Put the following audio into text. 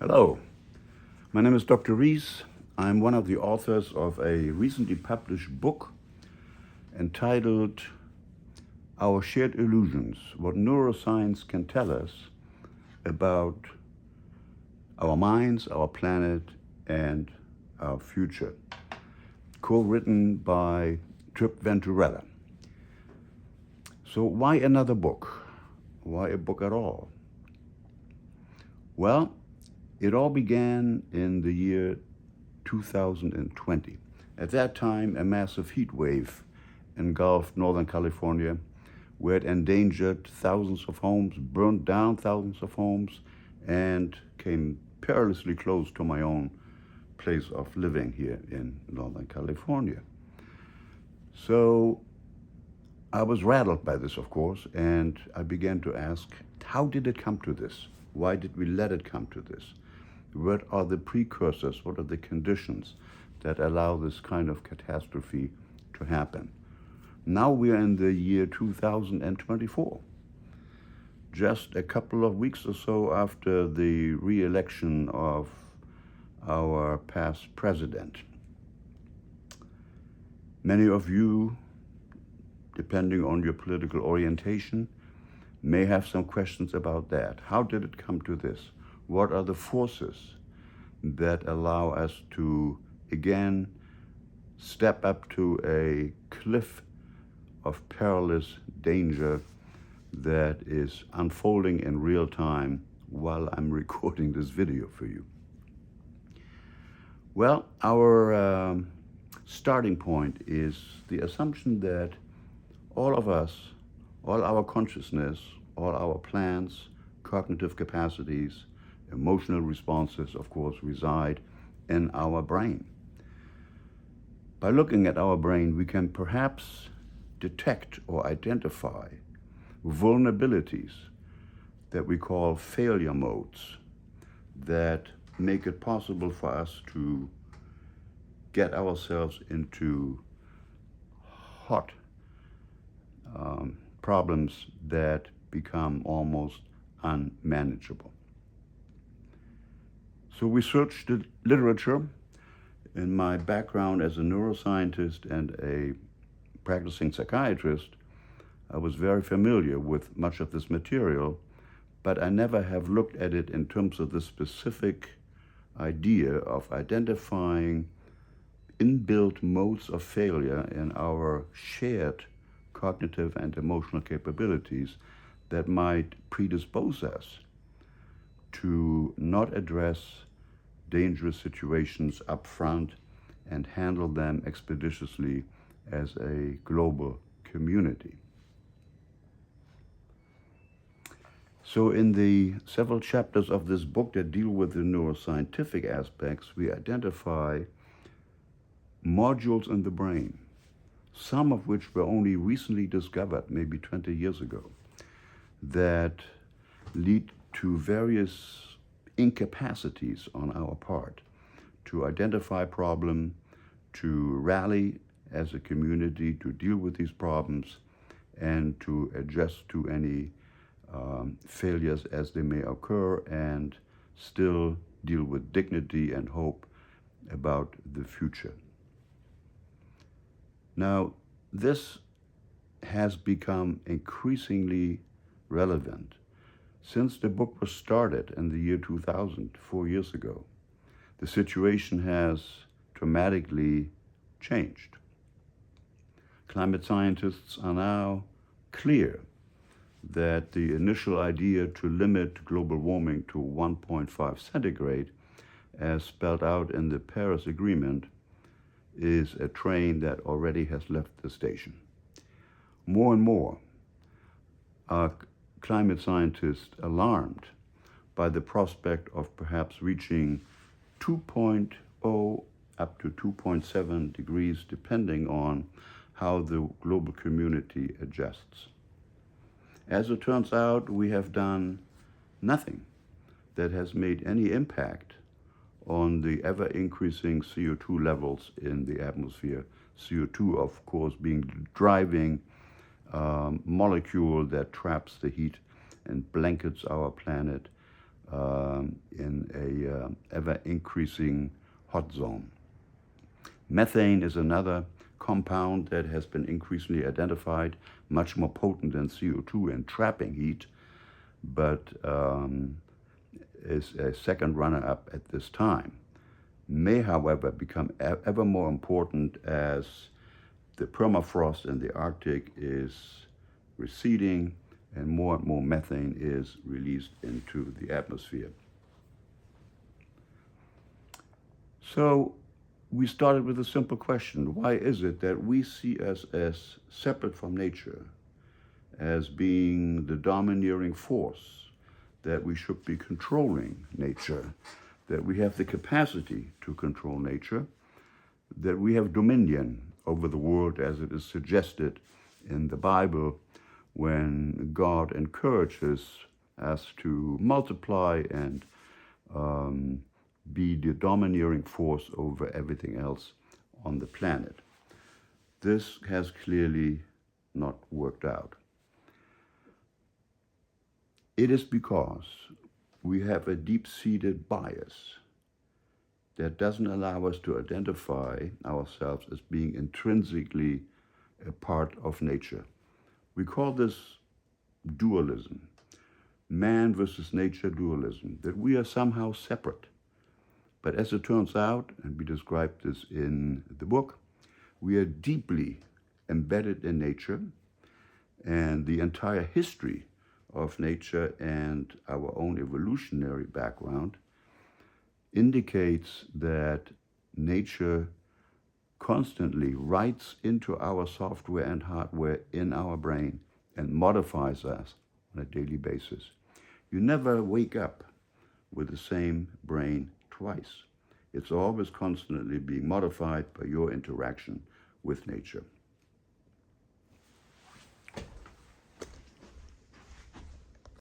Hello, my name is Dr. Rees. I'm one of the authors of a recently published book entitled Our Shared Illusions, What Neuroscience Can Tell Us About Our Minds, Our Planet, and Our Future, co-written by Trip Venturella. So why another book? Why a book at all? Well, it all began in the year 2020. At that time, a massive heat wave engulfed Northern California, where it endangered thousands of homes, burned down thousands of homes, and came perilously close to my own place of living here in Northern California. So I was rattled by this, of course, and I began to ask, how did it come to this? Why did we let it come to this? What are the precursors? What are the conditions that allow this kind of catastrophe to happen? Now we are in the year 2024, just a couple of weeks or so after the re-election of our past president. Many of you, depending on your political orientation, may have some questions about that. How did it come to this? What are the forces that allow us to, again, step up to a cliff of perilous danger that is unfolding in real time while I'm recording this video for you? Well, our starting point is the assumption that all of us, all our consciousness, all our plans, cognitive capacities, emotional responses, of course, reside in our brain. By looking at our brain, we can perhaps detect or identify vulnerabilities that we call failure modes that make it possible for us to get ourselves into hot problems that become almost unmanageable. So we searched the literature. In my background as a neuroscientist and a practicing psychiatrist, I was very familiar with much of this material, but I never have looked at it in terms of the specific idea of identifying inbuilt modes of failure in our shared cognitive and emotional capabilities that might predispose us to not address dangerous situations up front and handle them expeditiously as a global community. So in the several chapters of this book that deal with the neuroscientific aspects, we identify modules in the brain, some of which were only recently discovered, maybe 20 years ago, that lead to various incapacities on our part to identify problem, to rally as a community to deal with these problems, and to adjust to any failures as they may occur, and still deal with dignity and hope about the future. Now, this has become increasingly relevant since the book was started in the year 2000, 4 years ago. The situation has dramatically changed. Climate scientists are now clear that the initial idea to limit global warming to 1.5 centigrade, as spelled out in the Paris Agreement, is a train that already has left the station. More and more are climate scientists alarmed by the prospect of perhaps reaching 2.0 up to 2.7 degrees, depending on how the global community adjusts. As it turns out, we have done nothing that has made any impact on the ever-increasing CO2 levels in the atmosphere. CO2, of course, being the driving molecule that traps the heat and blankets our planet in a ever-increasing hot zone. Methane is another compound that has been increasingly identified, much more potent than CO2 in trapping heat, but is a second runner-up at this time. May, however, become ever more important as the permafrost in the Arctic is receding and more methane is released into the atmosphere. So we started with a simple question. Why is it that we see us as separate from nature, as being the domineering force, that we should be controlling nature, that we have the capacity to control nature, that we have dominion over the world as it is suggested in the Bible when God encourages us to multiply and be the domineering force over everything else on the planet. This has clearly not worked out. It is because we have a deep-seated bias that doesn't allow us to identify ourselves as being intrinsically a part of nature. We call this dualism, man versus nature dualism, that we are somehow separate. But as it turns out, and we describe this in the book, we are deeply embedded in nature, and the entire history of nature and our own evolutionary background indicates that nature constantly writes into our software and hardware in our brain and modifies us on a daily basis. You never wake up with the same brain twice. It's always constantly being modified by your interaction with nature.